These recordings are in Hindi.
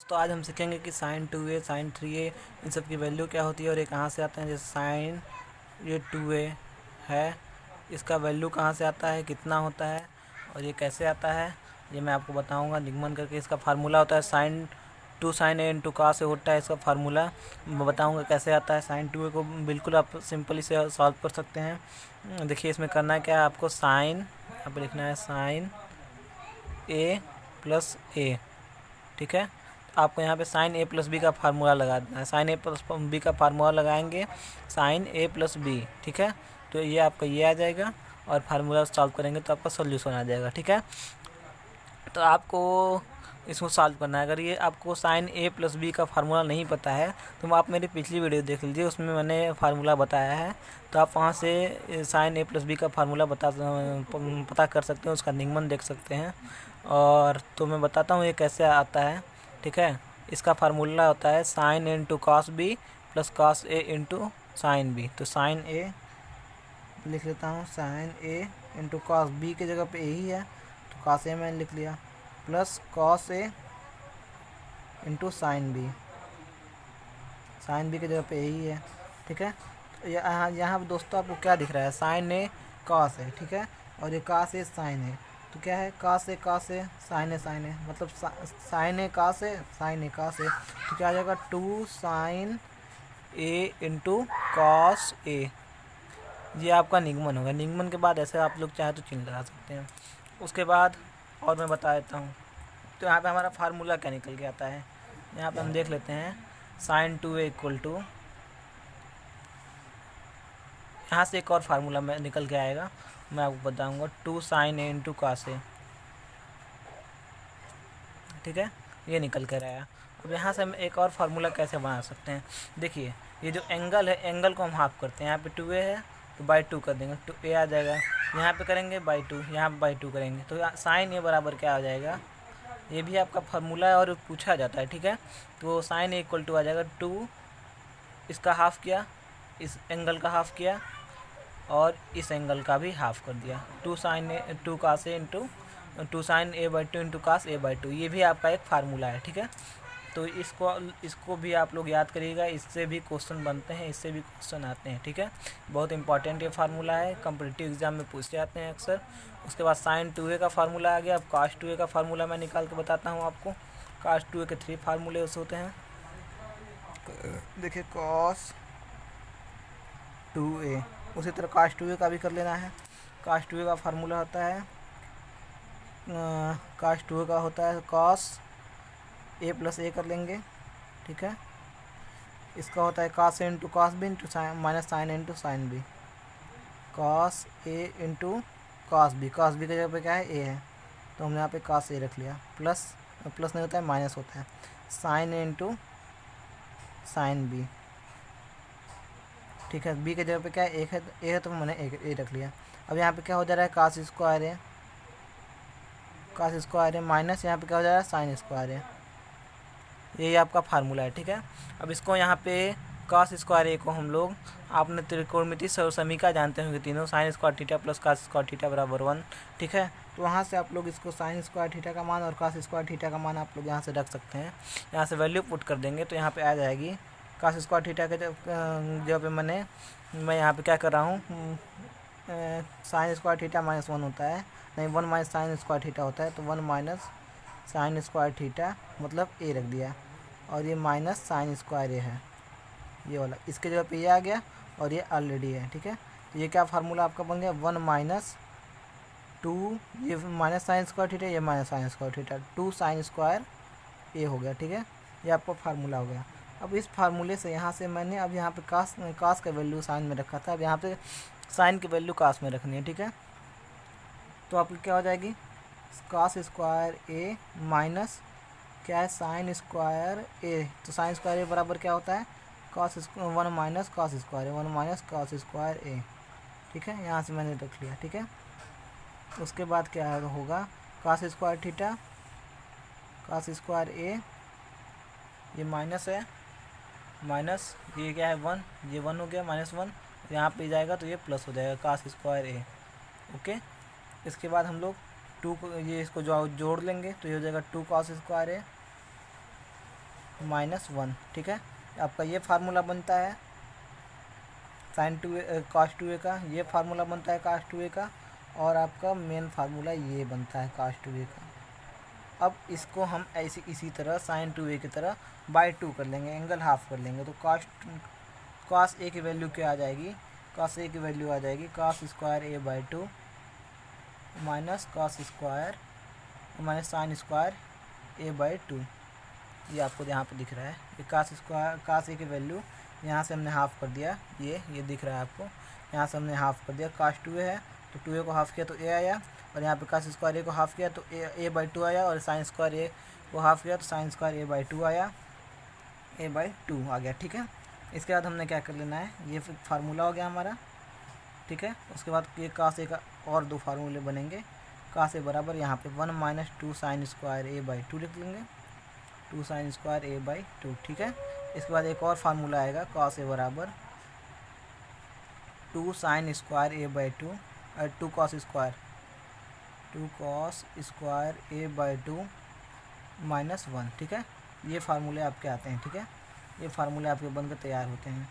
तो आज हम सीखेंगे कि साइन 2a साइन 3a इन सब की वैल्यू क्या होती है और ये कहाँ से आते हैं। जैसे साइन ये 2a है, इसका वैल्यू कहाँ से आता है, कितना होता है और ये कैसे आता है, ये मैं आपको बताऊंगा निगमन करके। इसका फार्मूला होता है साइन 2 साइन a इंटू का से होता है, इसका फार्मूला मैं बताऊंगा कैसे आता है। साइन 2a को बिल्कुल आप सिंपली से सॉल्व कर सकते हैं। देखिए इसमें करना है क्या है, आपको साइन यहाँ पर लिखना है साइन a प्लस a, ठीक है। आपको यहाँ पे साइन ए प्लस बी का फार्मूला लगा देना है। साइन ए प्लस बी का फार्मूला लगाएंगे साइन ए प्लस बी, ठीक है। तो ये आपका ये आ जाएगा और फार्मूला सॉल्व करेंगे तो आपका सोल्यूशन आ जाएगा, ठीक है। तो आपको इसको सॉल्व करना है। अगर ये आपको साइन ए प्लस बी का फार्मूला नहीं पता है तो आप मेरी पिछली वीडियो देख लीजिए, उसमें मैंने फार्मूला बताया है। तो आप वहाँ से साइन ए प्लस बी का फार्मूला पता कर सकते हैं, उसका निगमन देख सकते हैं। और तो मैं बताता हूँ ये कैसे आता है, ठीक है। इसका फार्मूला होता है sine A into cos B plus cos A into sine B. तो साइन ए लिख लेता हूँ, sine A into cos B की जगह पे ए ही है तो कॉस ए मैंने लिख लिया, plus cos A into sine B, sine B की जगह पे यही है, ठीक है। तो यहाँ दोस्तों आपको क्या दिख रहा है, साइन ए कॉस है, ठीक है, और ये कॉस ए साइन है। तो क्या है, कॉस ए साइन ए मतलब साइन ए कॉस है साइन ए कॉस है। तो क्या आ जाएगा 2 sine A into cos A. ये आपका निगमन होगा। निगमन के बाद ऐसे आप लोग चाहे तो चिन्ह लगा सकते हैं। उसके बाद और मैं बता देता हूँ। तो यहाँ पे हमारा फार्मूला क्या निकल के आता है, यहाँ पे हम देख लेते हैं। साइन 2a इक्वल टू, यहाँ से एक और फार्मूला में निकल के आएगा, मैं आपको बताऊंगा। 2 साइन ए इंटू कास ए, ठीक है, ये निकल कर आया। अब यहाँ से हम एक और फार्मूला कैसे बना सकते हैं, देखिए ये जो एंगल है, एंगल को हम हाफ करते हैं। यहाँ पे 2a है तो बाई 2 कर देंगे, 2a आ जाएगा। यहाँ पे करेंगे बाई 2, यहाँ पे बाई 2 करेंगे तो साइन ए बराबर क्या आ जाएगा, ये भी आपका फार्मूला है और पूछा जाता है, ठीक है। तो साइन ए इक्वल टू आ जाएगा 2, इसका हाफ किया, इस एंगल का हाफ किया और इस एंगल का भी हाफ कर दिया। 2 sine A 2 cos A into 2 sine A by 2 into cos A by 2, ये भी आपका एक फार्मूला है, ठीक है। तो इसको भी आप लोग याद करिएगा, इससे भी क्वेश्चन बनते हैं, इससे भी क्वेश्चन आते हैं, ठीक है। बहुत इंपॉर्टेंट ये फार्मूला है, कॉम्पिटिटिव एग्जाम में पूछे जाते हैं अक्सर। उसके बाद साइन 2a का फार्मूला आ गया। अब कास 2a का फार्मूला मैं निकाल के बताता हूँ आपको। कास 2a के 3 फार्मूले होते हैं। देखिए कॉस 2a, उसी तरह कास 2a का भी कर लेना है। कास 2a का फार्मूला होता है, कास 2a का होता है कॉस ए प्लस ए कर लेंगे, ठीक है। इसका होता है cos A into cos B into sine minus sine into sine B. Cos A into cos B की जगह पे क्या है, ए है, तो हमने यहाँ पे कास ए रख लिया। प्लस प्लस नहीं होता है, माइनस होता है, sine A into sine B, ठीक है। बी की जगह पे क्या है, एक है, ए है तो मैंने ए रख लिया। अब यहाँ पे क्या हो जा रहा है, कास स्क्वायर है, कास स्क्वायर है माइनस यहाँ पे क्या हो जा रहा है, साइन स्क्वायर है। यही आपका फार्मूला है, ठीक है। अब इसको यहाँ पे कास स्क्वायर ए को हम लोग, आपने त्रिकोणमिति समीका जानते होंगे तीनों, sine square theta plus cos square theta बराबर 1, ठीक है। तो वहाँ से आप लोग इसको साइन स्क्वायर थीटा का मान और कास स्क्वायर थीटा का मान आप लोग यहाँ से रख सकते हैं। यहाँ से वैल्यू पुट कर देंगे तो यहाँ पे आ जाएगी कास स्क्वायर थीटा के जगह पे मैं यहाँ पे क्या कर रहा हूँ, साइन स्क्वायर थीटा माइनस 1 होता है, नहीं 1 माइनस साइन स्क्वायर थीटा होता है, तो 1 माइनस साइन स्क्वायर थीटा मतलब ए रख दिया, और ये माइनस साइन स्क्वायर ए है, ये वाला इसके जगह पे ये आ गया और ये ऑलरेडी है, ठीक है। तो ये क्या फार्मूला आपका बन गया, 1 माइनस 2, ये माइनस साइन स्क्वायर थीटा, ये minus sine square theta, 2 sine square A हो गया, ठीक है। ये आपका फार्मूला हो गया। अब इस फार्मूले से यहाँ से मैंने अब यहाँ पे कास का वैल्यू साइन में रखा था, अब यहाँ पे साइन की वैल्यू कास में रखनी है, ठीक है। तो आपकी क्या हो जाएगी, कास स्क्वायर ए माइनस क्या है, साइन स्क्वायर ए। तो साइन स्क्वायर ए बराबर क्या होता है, कॉस 1 माइनस कॉस स्क्वायर ए, 1 माइनस कॉस स्क्वायर ए, ठीक है। यहाँ से मैंने रख लिया, ठीक है। उसके बाद क्या होगा, cos square theta cos square A, ये माइनस है, माइनस ये क्या है 1, ये 1 हो गया, माइनस 1 यहाँ पे जाएगा तो ये प्लस हो जाएगा कॉस स्क्वायर ए, ओके। इसके बाद हम लोग 2 को ये इसको जोड़ लेंगे तो ये हो जाएगा 2 कॉस स्क्वायर ए -1, ठीक है। आपका ये फार्मूला बनता है sin 2a cos 2a का, ये फार्मूला बनता है cos 2a का, और आपका मेन फार्मूला ये बनता है cos 2a का। अब इसको हम ऐसे इसी तरह sin 2a की तरह बाई 2 कर लेंगे, एंगल हाफ कर लेंगे। तो cos a की वैल्यू क्या आ जाएगी, cos a की वैल्यू आ जाएगी cos square a by 2 minus cos square minus sine square a by 2। ये आपको यहाँ पे दिख रहा है, ये cos a की वैल्यू यहाँ से हमने हाफ़ कर दिया, ये दिख रहा है आपको, यहाँ से हमने हाफ़ कर दिया। cos 2a है तो 2a को हाफ़ किया तो a आया, और यहाँ पे cos स्क्वायर a को हाफ़ किया तो a बाई 2 आया, और साइन स्क्वायर a को हाफ़ किया तो साइन स्क्वायर a बाई 2 आया, a बाई 2 आ गया, ठीक है। इसके बाद हमने क्या कर लेना है, ये फार्मूला हो गया हमारा, ठीक है। उसके बाद ये cos a का और दो फार्मूले बनेंगे। cos a बराबर यहाँ पे 1 minus 2 sine square a by 2 लिख लेंगे, 2 साइन स्क्वायर a बाई 2, ठीक है। इसके बाद एक और फार्मूला आएगा cos a बराबर 2 sine square a by 2 2 cos square a by 2 minus 1, ठीक है। ये फार्मूले आपके आते हैं, ठीक है। ये फार्मूले आपके बनकर तैयार होते हैं,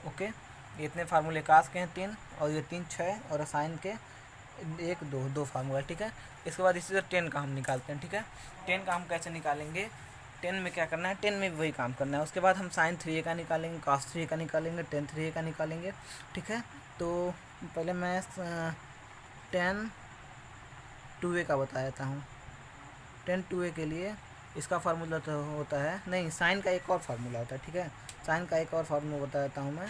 ओके। ये इतने फार्मूले cos के हैं 3, और ये 3 6, और साइन के 1 2 फार्मूला, ठीक है। इसके बाद इसी तरह 10 का हम निकालते हैं, ठीक है। 10 का हम कैसे निकालेंगे, 10 में क्या करना है, 10 में भी वही काम करना है। उसके बाद हम sin 3a का निकालेंगे, cos 3a का निकालेंगे, tan 3a का निकालेंगे, ठीक है। तो पहले मैं tan 2a का बता देता हूँ। tan 2a के लिए इसका फार्मूला तो होता है, नहीं, साइन का एक और फार्मूला होता है, ठीक है। साइन का एक और फार्मूला बता देता हूँ मैं,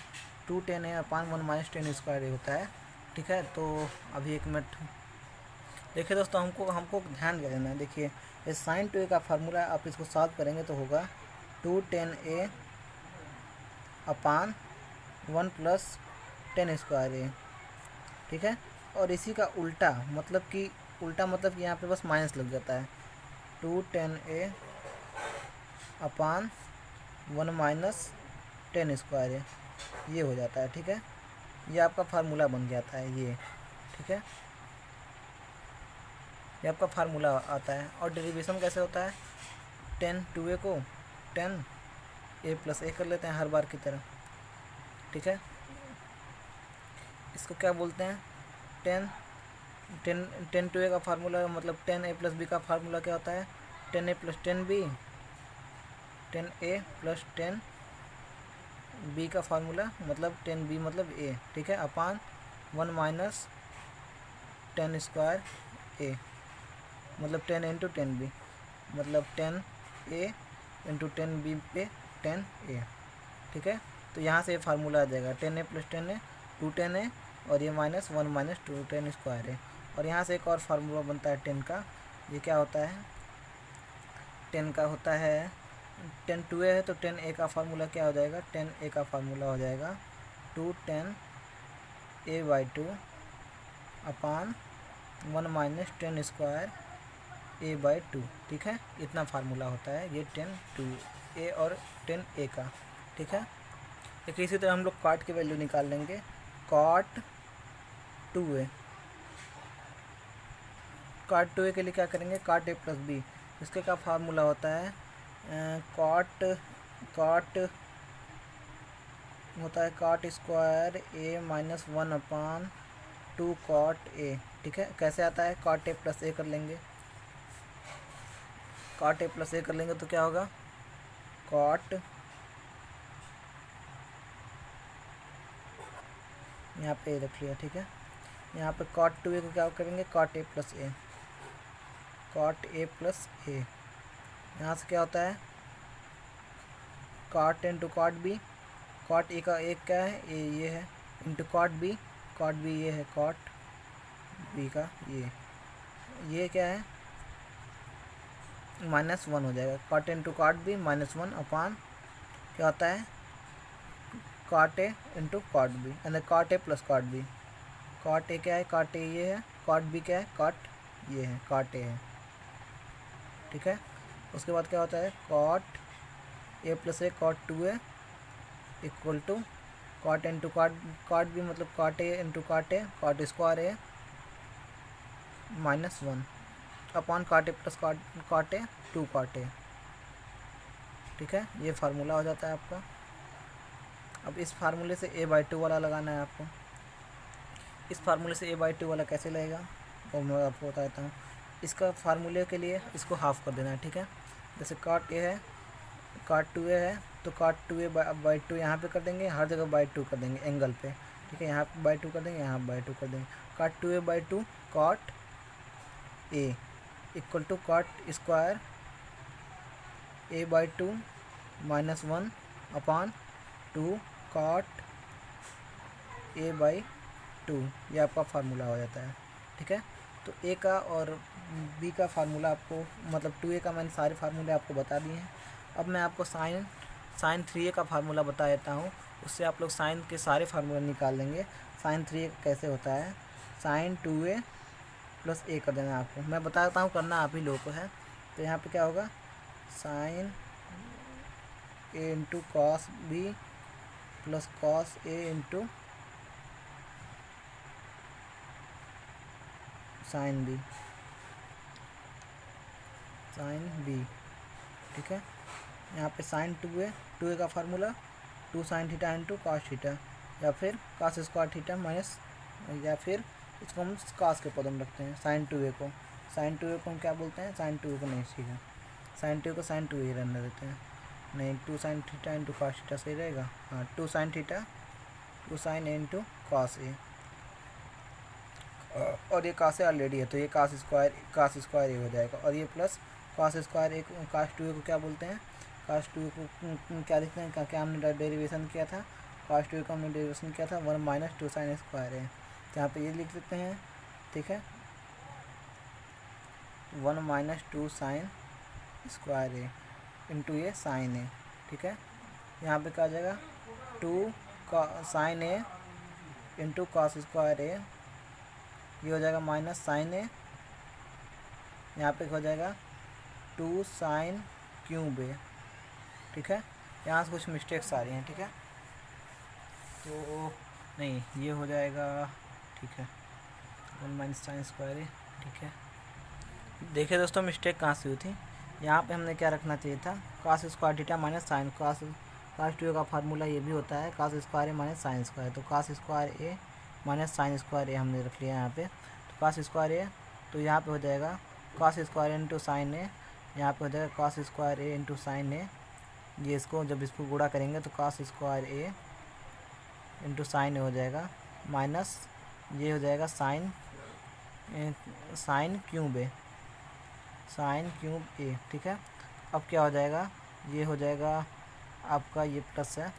2 tan a upon 1 minus tan square a होता है, ठीक है। तो अभी एक मिनट देखिए दोस्तों, हमको ध्यान देना है। देखिए, ये साइन 2a का फार्मूला, आप इसको सॉल्व करेंगे तो होगा 2 tan a upon 1 plus tan square a, ठीक है। और इसी का उल्टा मतलब कि यहाँ पे बस माइनस लग जाता है, 2 tan a upon 1 minus tan square a, ये हो जाता है, ठीक है। ये आपका फार्मूला बन जाता है, ये, ठीक है। ये आपका फार्मूला आता है। और डेरिवेशन कैसे होता है, tan 2a को tan a प्लस a कर लेते हैं हर बार की तरह, ठीक है। इसको क्या बोलते हैं, tan 2a का फार्मूला मतलब tan a प्लस b का फार्मूला क्या होता है, tan a plus tan b, tan a plus tan b का फार्मूला मतलब tan b मतलब a, ठीक है, अपान 1 माइनस tan स्क्वायर a, मतलब 10 इंटू tan b, मतलब tan a into tan b पे tan a, ठीक है। तो यहाँ से ये फार्मूला आ जाएगा, tan a plus tan a 2 tan a, और ये minus 1 minus 2 tan square a। और यहाँ से एक और फार्मूला बनता है 10 का, ये क्या होता है, 10 का होता है tan 2a है तो tan a का फार्मूला क्या हो जाएगा, tan a का फार्मूला हो जाएगा 2 tan a by 2 upon 1 minus tan square a by 2, ठीक है। इतना फार्मूला होता है ये tan 2a और tan a का, ठीक है। देखिए, इसी तरह हम लोग cot की वैल्यू निकाल लेंगे, cot 2a के लिए क्या करेंगे, cot a प्लस b, इसके का फार्मूला होता है cot होता है cot square a minus 1 upon 2 cot a, ठीक है। कैसे आता है, cot a प्लस a कर लेंगे, cot a प्लस a कर लेंगे तो क्या होगा, cot यहाँ पे रख लिया, ठीक है। यहाँ पे cot 2a को क्या करेंगे, cot a plus a, cot a plus a, यहाँ से क्या होता है cot into cot b, cot a का एक क्या है, ये है, इंटू cot b ये है, cot b का ये क्या है, -1 हो जाएगा, cot इंटू cot b -1 अपान क्या होता है cot a into cot b, यानी cot a plus cot b, cot a क्या है, cot a ये है, cot b क्या है, cot ये है, cot a है, ठीक है। उसके बाद क्या होता है cot a plus a cot 2a equal to cot into cot b मतलब cot a into cot a, cot square a -1 upon cot a plus cot a 2 cot a, ठीक है, ये फार्मूला हो जाता है आपका। अब इस फार्मूले से a/2 वाला लगाना है आपको। इस फार्मूले से a/2 वाला कैसे लगेगा वो मैं आपको बता देता हूँ। इसका फार्मूले के लिए इसको हाफ कर देना है, ठीक है। जैसे cot a है, cot 2a है, तो cot 2a/2 यहाँ पे कर देंगे, हर जगह बाई 2 कर देंगे एंगल पे, ठीक है। यहाँ पे बाई 2 कर देंगे, यहाँ बाई 2 कर देंगे। cot 2a/2 cot a equal to cot square a/2 -1 upon 2 cot a/2, ये आपका फार्मूला हो जाता है, ठीक है। तो ए का और बी का फार्मूला आपको, मतलब 2a का मैंने सारे फार्मूले आपको बता दिए हैं। अब मैं आपको साइन 3a का फार्मूला बता देता हूँ, उससे आप लोग साइन के सारे फार्मूले निकाल लेंगे। साइन 3a कैसे होता है, साइन 2a प्लस a कर देना है आपको, मैं बता देता हूँ, करना आप ही लोगों को है। तो यहाँ पे क्या होगा, sine a into cos b plus cos a into sine b, ठीक है। यहाँ पे साइन 2a का formula 2 sine theta into cos theta, या फिर कॉस स्क्वायर थीटा माइनस, या फिर इसको हम कॉस के पद में रखते हैं। साइन 2a को हम क्या बोलते हैं, साइन 2a को नहीं, ठीक है, साइन 2a को साइन 2a रहने देते हैं। नहीं, 2 sine theta into cos theta सही रहेगा। हाँ, 2 sine theta 2 sine a into cos a, और ये कॉस a ऑलरेडी है तो ये कॉस स्क्वायर a हो जाएगा, और ये plus cos square a cos 2a को क्या बोलते हैं, कॉस 2a को क्या लिखते हैं, क्या हमने डेरिवेशन किया था, कॉस 2a को हमने डेरिवेशन किया था 1 माइनस 2 साइन स्क्वायर है, तो यहाँ पे ये लिख देते हैं, ठीक है, 1 माइनस 2 साइन स्क्वायर है इंटू ये साइन है, ठीक है। यहाँ पे क्या आ जाएगा, 2 sine A into cos square A, ये हो जाएगा माइनस साइन ए, यहाँ पे हो जाएगा 2 साइन क्यूब ए, ठीक है। यहाँ से कुछ मिस्टेक्स आ रही हैं, ठीक है, तो नहीं ये हो जाएगा, ठीक है, 1 माइनस साइन स्क्वायर ए, ठीक है। देखिए दोस्तों मिस्टेक कहाँ से हुई थी, यहाँ पे हमने क्या रखना चाहिए था, cos square theta minus sine, cos 2a का फार्मूला ये भी होता है cos square A minus sine square, तो cos square A minus sine square A हमने रख लिया यहाँ पे, तो कॉस स्क्वायर ए, तो यहाँ पे हो जाएगा कॉस स्क्वायर इंटू साइन ए, यहाँ पे हो जाएगा कॉस स्क्वायर ए इंटू साइन ए, ये इसको जब इसको गुणा करेंगे तो कॉस स्क्वायर ए इंटू साइन ए हो जाएगा, माइनस ये हो जाएगा साइन क्यूब ए, साइन क्यूब ए, ठीक है। अब क्या हो जाएगा, ये हो जाएगा आपका ये प्लस है,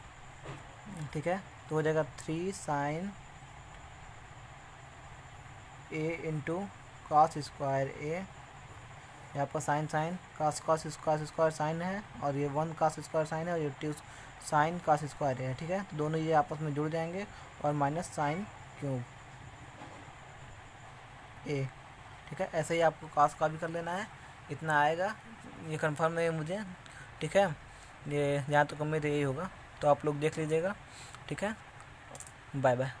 ठीक है, तो हो जाएगा 3 sign A into cos square ए, यहाँ पर साइन कॉस स्क्वायर साइन है, और ये 1 कॉस स्क्वायर साइन है, और ये 2 साइन कॉस स्क्वायर है, ठीक है। तो दोनों ये आपस में जुड़ जाएंगे, और माइनस साइन क्यूब ए, ठीक है। ऐसे ही आपको कॉस का भी कर लेना है, इतना आएगा, ये कंफर्म है मुझे, ठीक है। ये जहाँ तक उम्मीद यही होगा, तो आप लोग देख लीजिएगा, ठीक है। Bye bye.